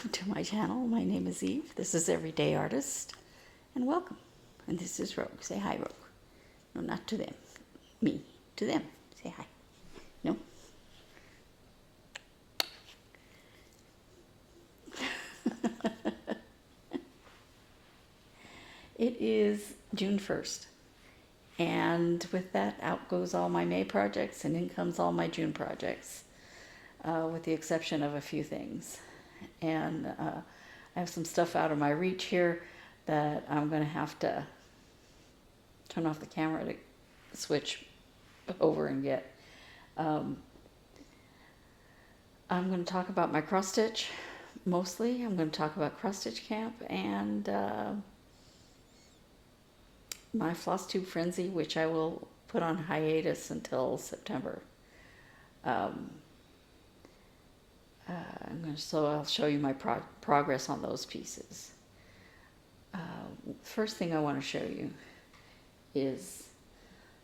Welcome to my channel. My name is Eve. This is Everyday Artist. And welcome. And this is Rogue. Say hi, Rogue. No, not to them. Me. To them. Say hi. No? It is June 1st. And with that, out goes all my May projects and in comes all my June projects. With the exception of a few things. And I have some stuff out of my reach here that I'm going to have to turn off the camera to switch over and get. I'm going to talk about my cross stitch mostly. I'm going to talk about cross stitch camp and my Flosstube frenzy, which I will put on hiatus until September. So I'll show you my progress on those pieces. First thing I want to show you is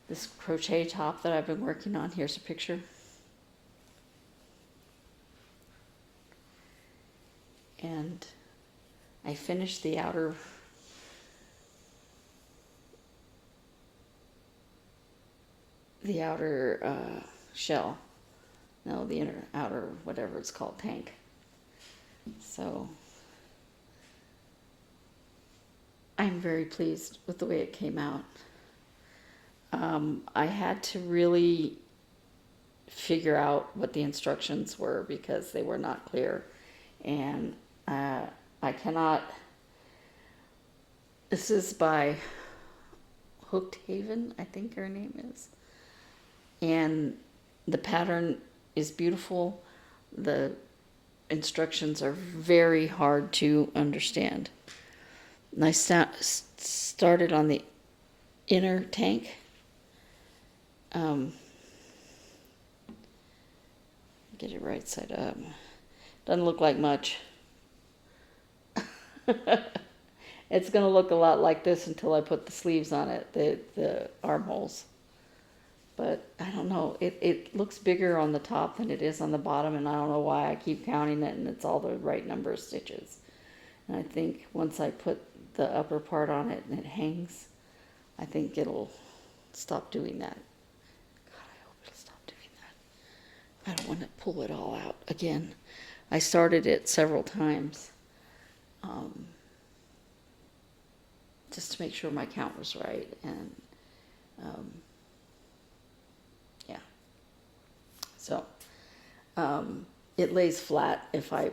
this crochet top that I've been working on. Here's a picture. And I finished the outer shell. No, the outer, whatever it's called, tank. So I'm very pleased with the way it came out. I had to really figure out what the instructions were because they were not clear. And I cannot, this is by Hooked Haven, I think her name is. And the pattern is beautiful. The instructions are very hard to understand. And I started on the inner tank. Get it right side up. Doesn't look like much. It's going to look a lot like this until I put the sleeves on it, the armholes. But I don't know, it looks bigger on the top than it is on the bottom, and I don't know why I keep counting it, and it's all the right number of stitches. And I think once I put the upper part on it and it hangs, I think it'll stop doing that. God, I hope it'll stop doing that. I don't want to pull it all out again. I started it several times, just to make sure my count was right, and yeah. So it lays flat. If I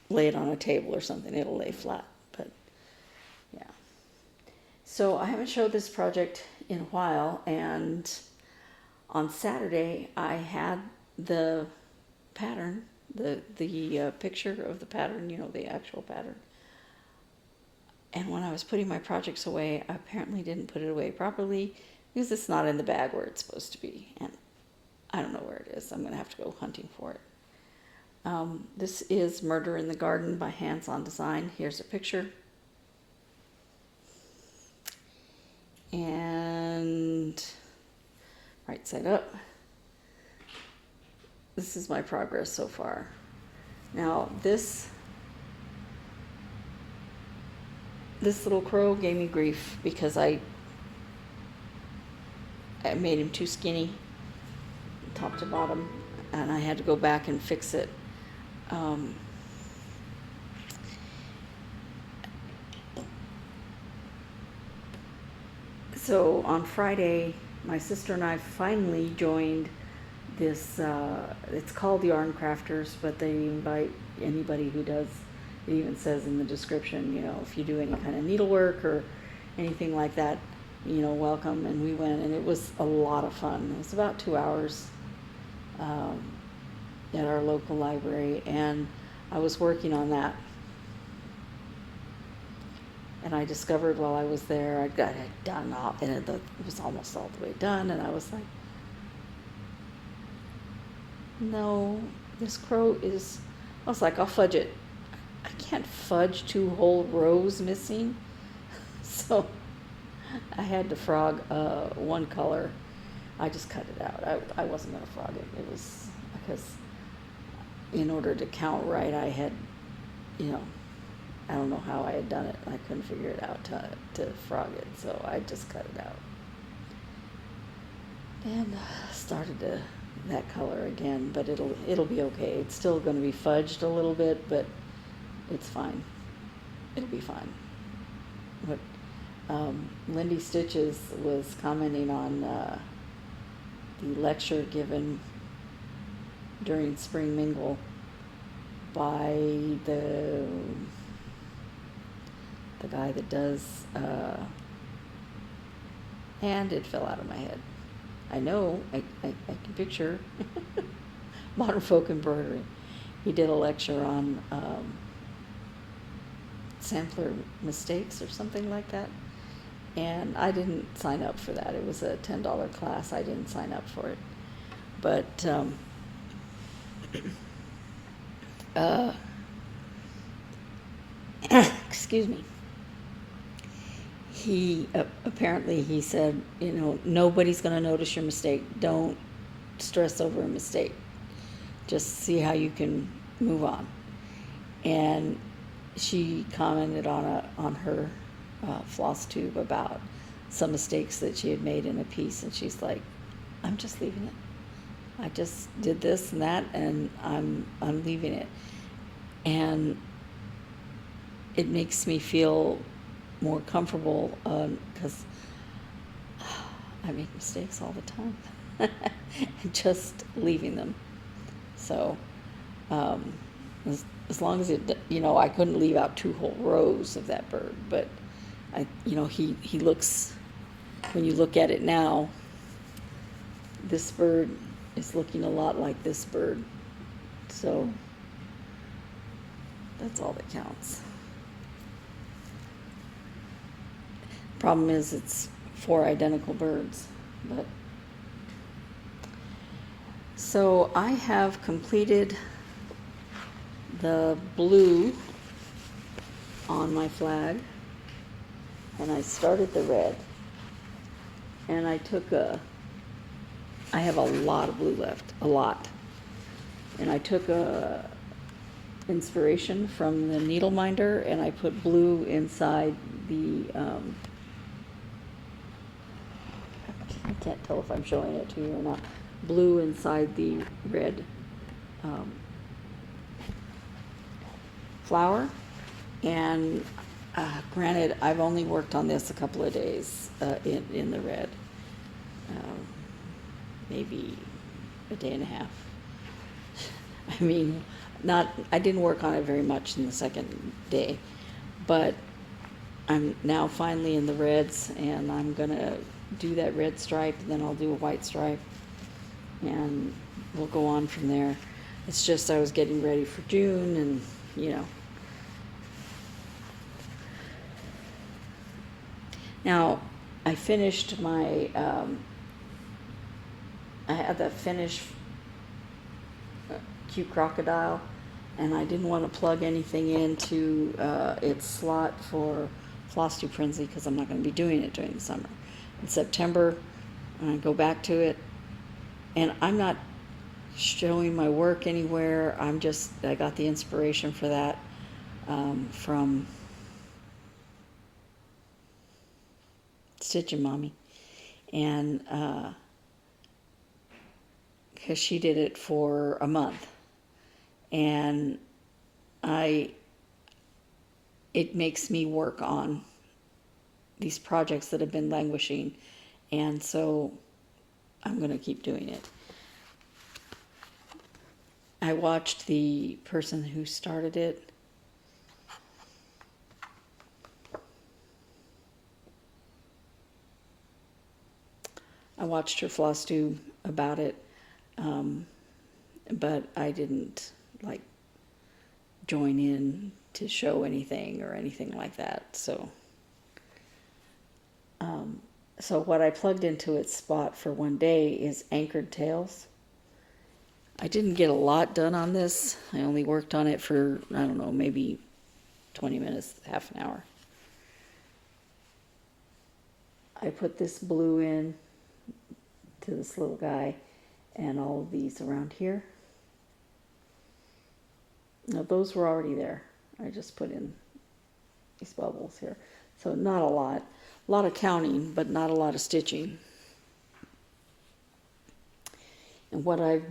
lay it on a table or something, it'll lay flat. But yeah. So I haven't showed this project in a while, and on Saturday I had the pattern, the picture of the pattern, you know, the actual pattern. And when I was putting my projects away, I apparently didn't put it away properly because it's not in the bag where it's supposed to be. And I don't know where it is. I'm going to have to go hunting for it. This is Murder in the Garden by Hands On Design. Here's a picture. And right side up. This is my progress so far. Now this little crow gave me grief because I made him too skinny, top to bottom, and I had to go back and fix it. So on Friday, my sister and I finally joined this, it's called Yarn Crafters, but they invite anybody who does. It even says in the description, you know, if you do any kind of needlework or anything like that, you know, welcome. And we went, and it was a lot of fun. It was about 2 hours at our local library, and I was working on that. And I discovered while I was there, I got it done, and it was almost all the way done, and I was like, no, this crow is, I was like, I'll fudge it. I can't fudge 2 whole rows missing. So I had to frog one color. I just cut it out. I wasn't going to frog it. It was because in order to count right, I had you know, I don't know how I had done it. I couldn't figure it out to frog it, so I just cut it out. And started that color again, but it'll be okay. It's still going to be fudged a little bit, but it's fine. It'll be fine. What Lindy Stitches was commenting on the lecture given during Spring Mingle by the guy that does, and it fell out of my head. I know, I can picture modern folk embroidery. He did a lecture on sampler mistakes or something like that. And I didn't sign up for that. It was a $10 class. I didn't sign up for it. But excuse me. He apparently he said, you know, nobody's going to notice your mistake. Don't stress over a mistake. Just see how you can move on. And she commented on her Flosstube about some mistakes that she had made in a piece, and she's like, I'm just leaving it. I just did this and that, and I'm leaving it. And it makes me feel more comfortable because I make mistakes all the time. And just leaving them. So as long as it, you know, I couldn't leave out 2 whole rows of that bird, but he looks, when you look at it now, this bird is looking a lot like this bird. So that's all that counts. Problem is, it's 4 identical birds, but so I have completed the blue on my flag, and I started the red, and I have a lot of blue left, a lot, and I took a inspiration from the needle minder, and I put blue inside the I can't tell if I'm showing it to you or not. Blue inside the red flower. And granted, I've only worked on this a couple of days in the red. Maybe a day and a half. I mean, I didn't work on it very much in the second day, but I'm now finally in the reds, and I'm gonna do that red stripe, and then I'll do a white stripe, and we'll go on from there. It's just I was getting ready for June, and you know. Now, I finished my, I had that finished cute crocodile, and I didn't want to plug anything into its slot for Flosstube Frenzy because I'm not going to be doing it during the summer. In September, I go back to it, and I'm not showing my work anywhere. I got the inspiration for that from Stitchin' Mommy, and because she did it for a month, and it makes me work on these projects that have been languishing, and so I'm going to keep doing it. I watched the person who started it I watched her Flosstube about it, but I didn't like join in to show anything or anything like that. So what I plugged into its spot for one day is anchored tails. I didn't get a lot done on this. I only worked on it for, I don't know, maybe 20 minutes, half an hour. I put this blue in to this little guy and all of these around here. Now those were already there. I just put in these bubbles here. So not a lot. A lot of counting, but not a lot of stitching. And what I've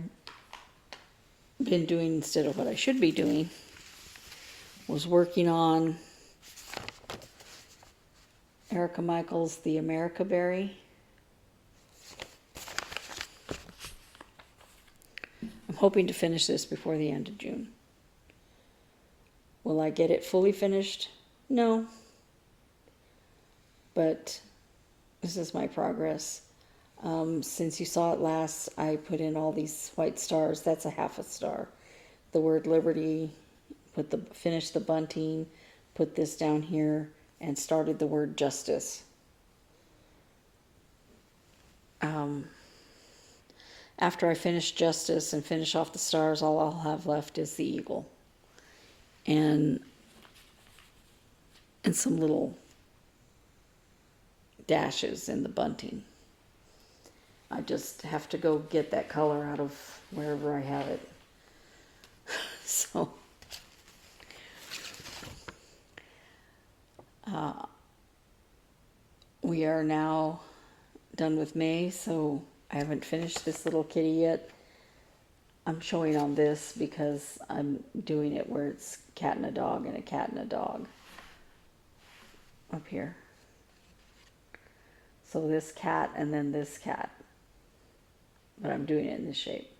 been doing instead of what I should be doing was working on Erica Michaels' The America Berry. I'm hoping to finish this before the end of June. Will I get it fully finished? No. But this is my progress. Since you saw it last, I put in all these white stars. That's a half a star. The word Liberty, finished the bunting, put this down here, and started the word Justice. After I finish Justice and finish off the stars, all I'll have left is the eagle. And some little dashes in the bunting. I just have to go get that color out of wherever I have it. So, we are now done with May, so I haven't finished this little kitty yet. I'm showing on this because I'm doing it where it's cat and a dog and a cat and a dog up here. So this cat and then this cat. But I'm doing it in this shape.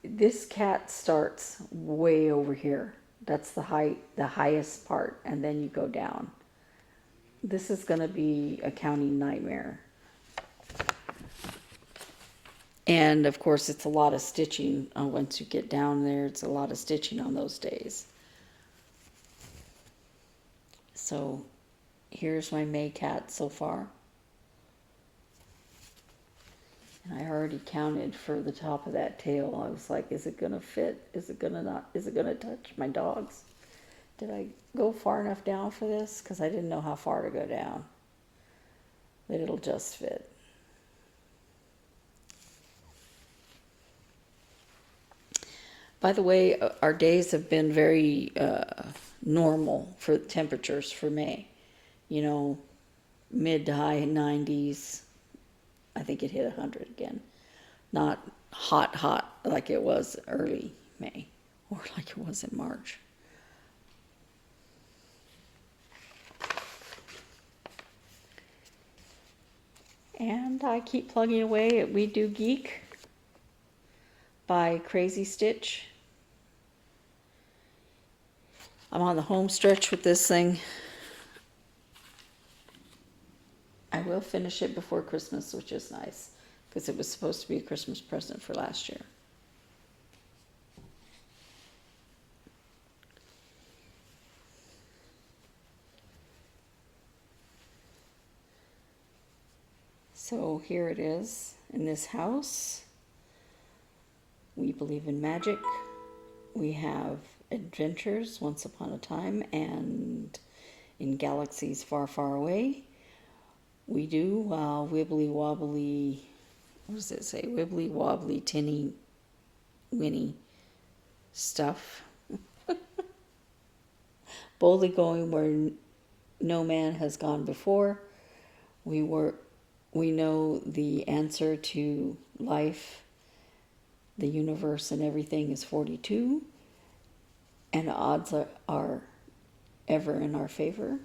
This cat starts way over here. That's the highest part, and then you go down. This is going to be a counting nightmare. And of course, it's a lot of stitching. Once you get down there, it's a lot of stitching on those days. So here's my May cat so far. And I already counted for the top of that tail. I was like, is it going to fit? Is it going to not? Is it going to touch my dogs? Did I go far enough down for this? Because I didn't know how far to go down. But it'll just fit. By the way, our days have been very normal for temperatures for May. You know, mid to high 90s. I think it hit 100 again. Not hot like it was early May or like it was in March. And I keep plugging away at We Do Geek by CrazzyStitch. I'm on the home stretch with this thing. I will finish it before Christmas, which is nice, because it was supposed to be a Christmas present for last year. So here it is in this house. We believe in magic. We have adventures once upon a time and in galaxies far, far away. We do wibbly wobbly, what does it say? Wibbly wobbly, tinny, winny stuff. Boldly going where no man has gone before. We know the answer to life, the universe, and everything is 42, and odds are ever in our favor.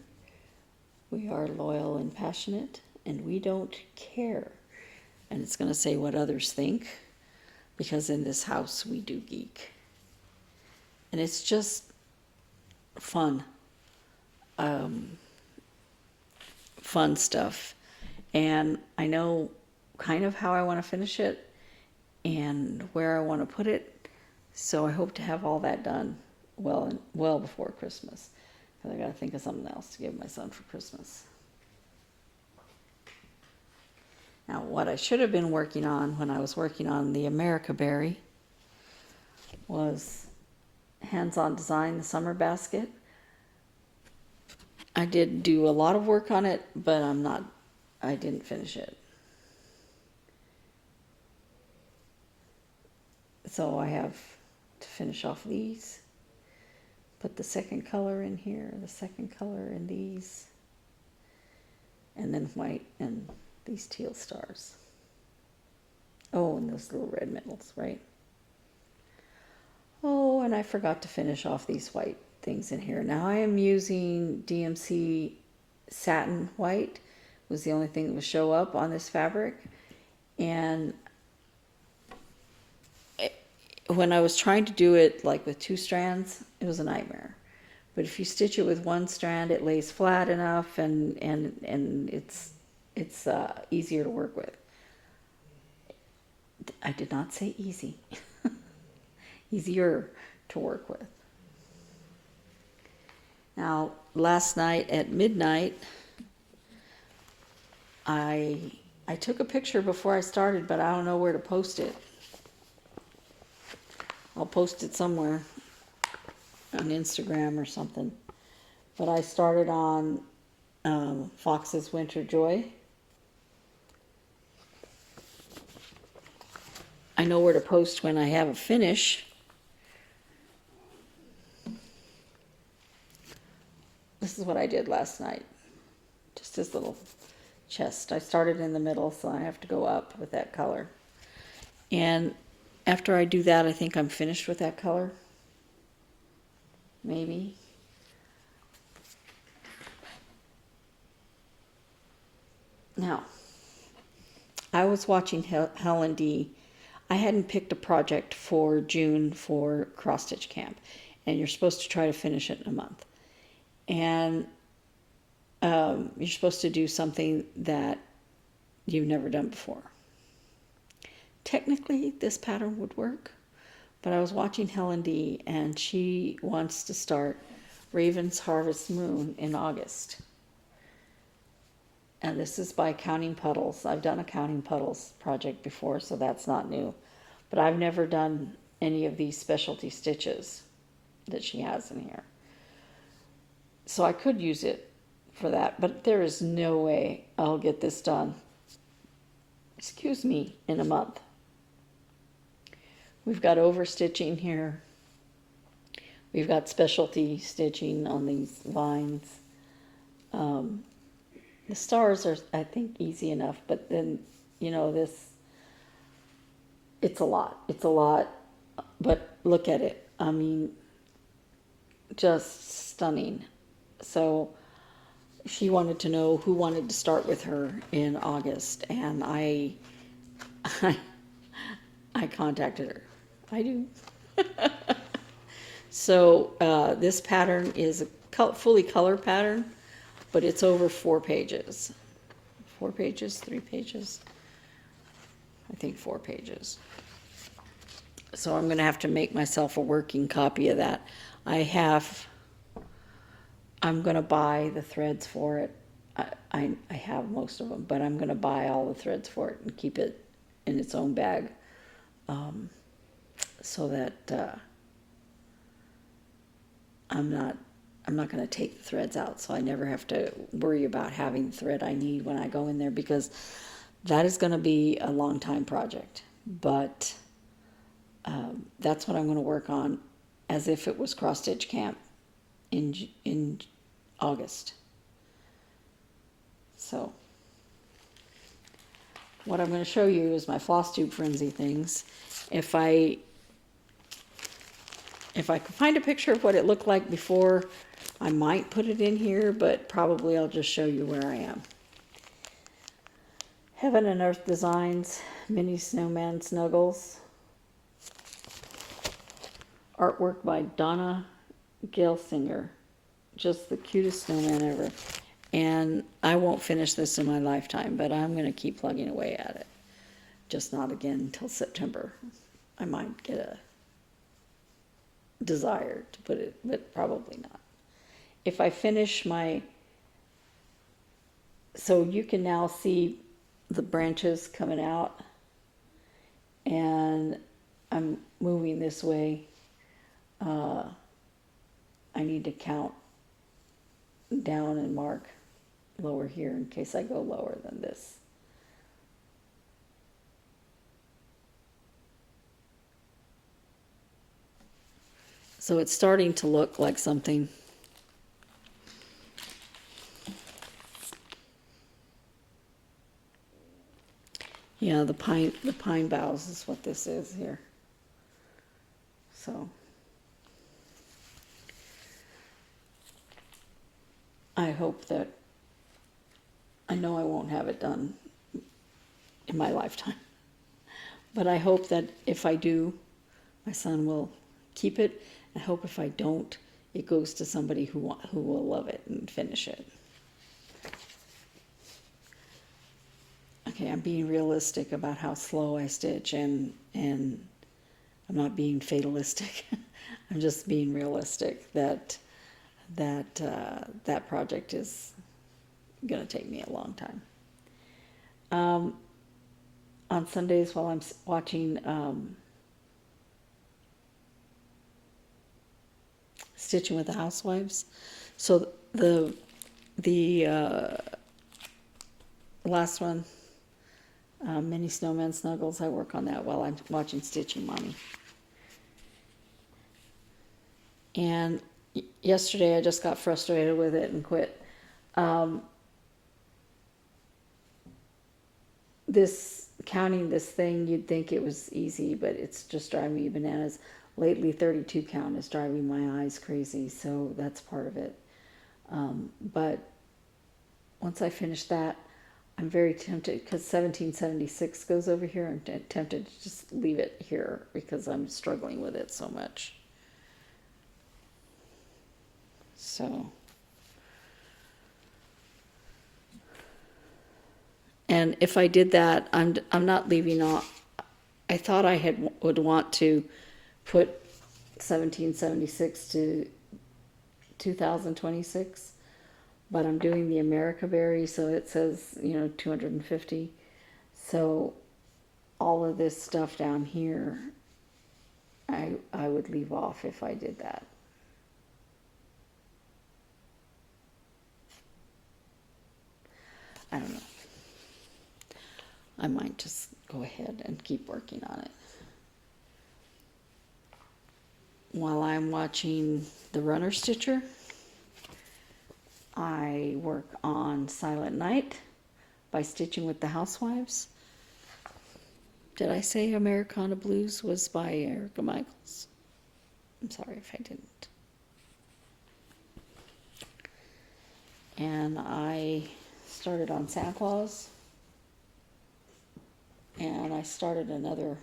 We are loyal and passionate, and we don't care. And it's going to say what others think, because in this house we do geek. And it's just fun. Fun stuff. And I know kind of how I want to finish it and where I want to put it. So I hope to have all that done well before Christmas. I got to think of something else to give my son for Christmas. Now, what I should have been working on when I was working on the America Berry was hands-on design, the summer basket. I did do a lot of work on it, but I didn't finish it. So I have to finish off these. put the second color in here, the second color in these, and then white and these teal stars. Oh, and those little red middles, right? Oh, and I forgot to finish off these white things in here. Now I am using DMC satin white. Was the only thing that would show up on this fabric. And when I was trying to do it like with 2 strands, it was a nightmare. But if you stitch it with 1 strand, it lays flat enough, and it's easier to work with. I did not say easy. Easier to work with. Now, last night at midnight, I took a picture before I started, but I don't know where to post it. I'll post it somewhere on Instagram or something. But I started on Fox's Winter Joy. I know where to post when I have a finish. This is what I did last night. Just this little chest. I started in the middle, so I have to go up with that color. And after I do that, I think I'm finished with that color. Maybe. Now, I was watching Helen D. I hadn't picked a project for June for cross stitch camp, and you're supposed to try to finish it in a month. And you're supposed to do something that you've never done before. Technically, this pattern would work, but I was watching Helen D, and she wants to start Raven's Harvest Moon in August. And this is by Counting Puddles. I've done a Counting Puddles project before, so that's not new. But I've never done any of these specialty stitches that she has in here. So I could use it for that, but there is no way I'll get this done, excuse me, in a month. We've got overstitching here. We've got specialty stitching on these vines. The stars are, I think, easy enough, but then, you know, this, it's a lot. It's a lot, but look at it. I mean, just stunning. So she wanted to know who wanted to start with her in August, and I contacted her. I do. So this pattern is a fully color pattern, but it's over 4 pages. 4 pages, 3 pages? I think 4 pages. So I'm going to have to make myself a working copy of that. I'm going to buy the threads for it. I have most of them, but I'm going to buy all the threads for it and keep it in its own bag, so that I'm not going to take the threads out, so I never have to worry about having the thread I need when I go in there, because that is going to be a long time project. But that's what I'm going to work on as if it was cross stitch camp in August. So what I'm going to show you is my Flosstube frenzy things. If I could find a picture of what it looked like before, I might put it in here, but probably I'll just show you where I am. Heaven and Earth Designs, Mini Snowman Snuggles. Artwork by Donna Gelsinger. Just the cutest snowman ever. And I won't finish this in my lifetime, but I'm going to keep plugging away at it. Just not again until September. I might get a desire to put it, but probably not. If I finish my... So you can now see the branches coming out. And I'm moving this way. I need to count down and mark lower here in case I go lower than this. So it's starting to look like something. Yeah, the pine boughs is what this is here. So I hope that, I know I won't have it done in my lifetime, but I hope that if I do, my son will keep it. I hope if I don't, it goes to somebody who will love it and finish it. Okay, I'm being realistic about how slow I stitch, and I'm not being fatalistic. I'm just being realistic that that project is going to take me a long time. On Sundays while I'm watching Stitching with the Housewives, so the last one, Mini Snowman Snuggles, I work on that while I'm watching Stitching Mommy. And yesterday I just got frustrated with it and quit. Counting this thing, you'd think it was easy, but it's just driving me bananas. Lately, 32 count is driving my eyes crazy, so that's part of it. But once I finish that, I'm very tempted, because 1776 goes over here, I'm tempted to just leave it here because I'm struggling with it so much. So, and if I did that, I'm not leaving off. I thought I would want to put 1776 to 2026, but I'm doing the America berry, so it says 250. So all of this stuff down here, I would leave off if I did that. I don't know. I might just go ahead and keep working on it. While I'm watching The Runner Stitcher, I work on Silent Night by Stitching with the Housewives. Did I say Americana Blues was by Erica Michaels? I'm sorry if I didn't. And I started on Santa Claus. And I started another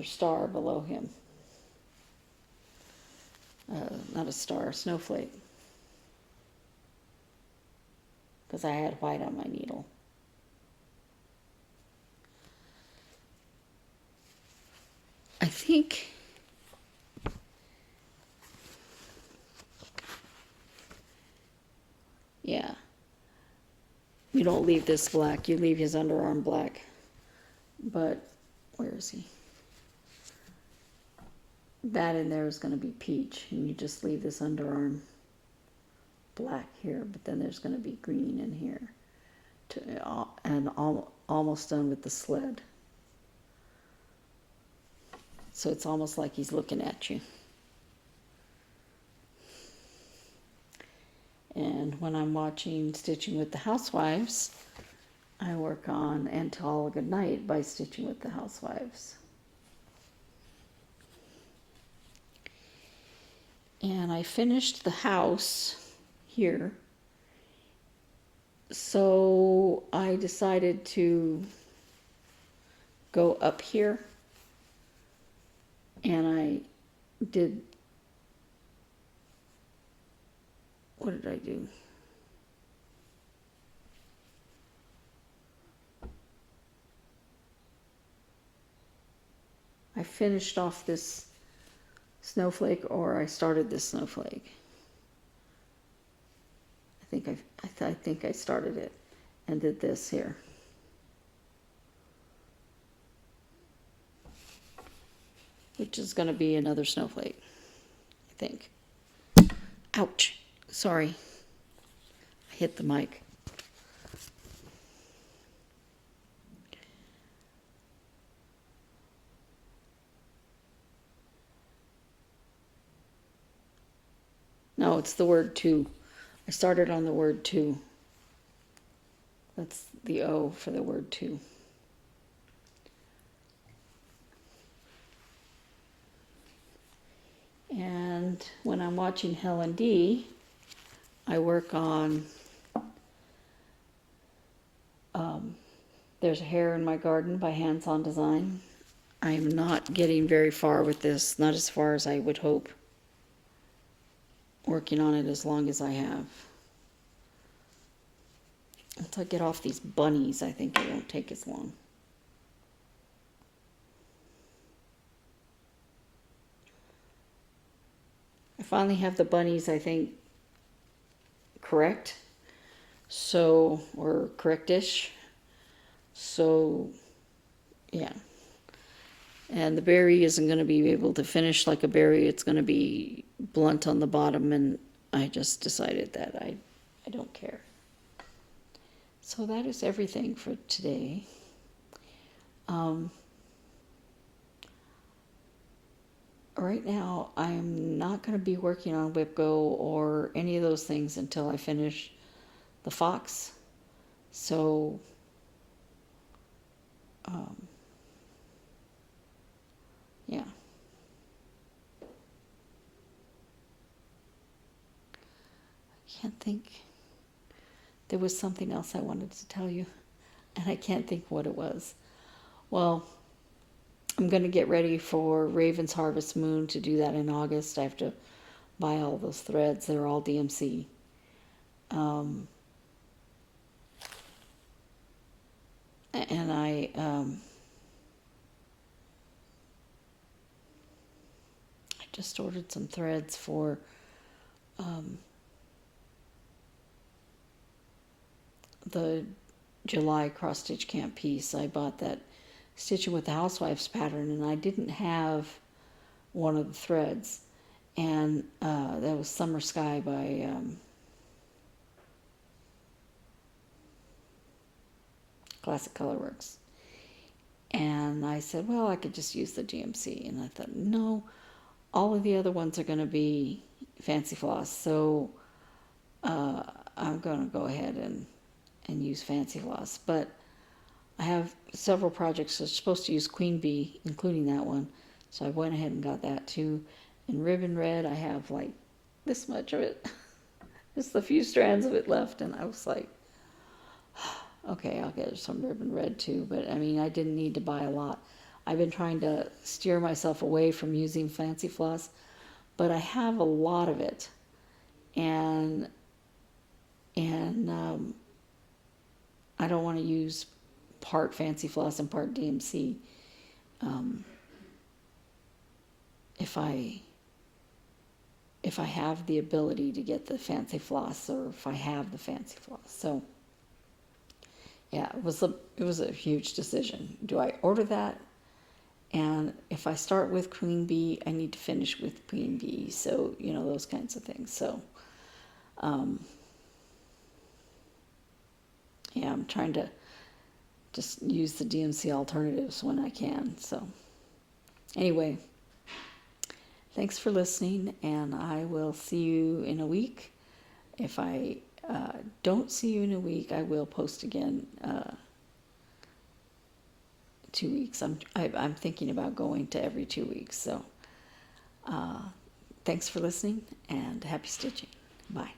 star below him. Not a star, a snowflake. Because I had white on my needle. I think yeah. You don't leave this black, you leave his underarm black. But where is he? That in there is going to be peach, and you just leave this underarm black here, but then there's going to be green in here. And almost done with the sled. So it's almost like he's looking at you. And when I'm watching Stitching with the Housewives, I work on And to All a Good Night by Stitching with the Housewives. And I finished the house here. So I decided to go up here. And I did, what did I do? I finished off this snowflake, or I started this snowflake. I think I started it and did this here. Which is going to be another snowflake, I think. Ouch. Sorry. I hit the mic. it's the word two. I started on the word two. That's the O for the word two. And when I'm watching Helen D, I work on There's a Hare in My Garden by Hands On Design. I'm not getting very far with this, not as far as I would hope. Working on it as long as I have. Until I get off these bunnies, I think it won't take as long. I finally have the bunnies, I think, correct. So, or correctish. So, yeah. And the berry isn't going to be able to finish like a berry. It's going to be blunt on the bottom, and I just decided that I don't care. So that is everything for today. Right now, I'm not going to be working on WhipGo or any of those things until I finish the fox. So, yeah. I can't think. There was something else I wanted to tell you, and I can't think what it was. Well, I'm going to get ready for Raven's Harvest Moon to do that in August. I have to buy all those threads. They're all DMC. And I just ordered some threads for the July cross stitch camp piece. I bought that Stitching with the Housewives pattern, and I didn't have one of the threads, and that was Summer Sky by Classic Colorworks. And I said, well, I could just use the GMC, and I thought, no, all of the other ones are going to be Fancy Floss, so I'm going to go ahead and use Fancy Floss. But I have several projects that are supposed to use Queen Bee, including that one. So I went ahead and got that too. And Ribbon Red, I have like this much of it. Just a few strands of it left. And I was like, okay, I'll get some Ribbon Red too. But I mean, I didn't need to buy a lot. I've been trying to steer myself away from using Fancy Floss. But I have a lot of it. And I don't want to use part Fancy Floss and part DMC. If I have the ability to get the Fancy Floss, or if I have the Fancy Floss. So yeah, it was a huge decision. Do I order that? And if I start with Queen Bee, I need to finish with Queen Bee. So, you know, those kinds of things. So yeah, I'm trying to just use the DMC alternatives when I can. So anyway, thanks for listening, and I will see you in a week. If I don't see you in a week, I will post again 2 weeks. I'm thinking about going to every 2 weeks. So thanks for listening, and happy stitching. Bye.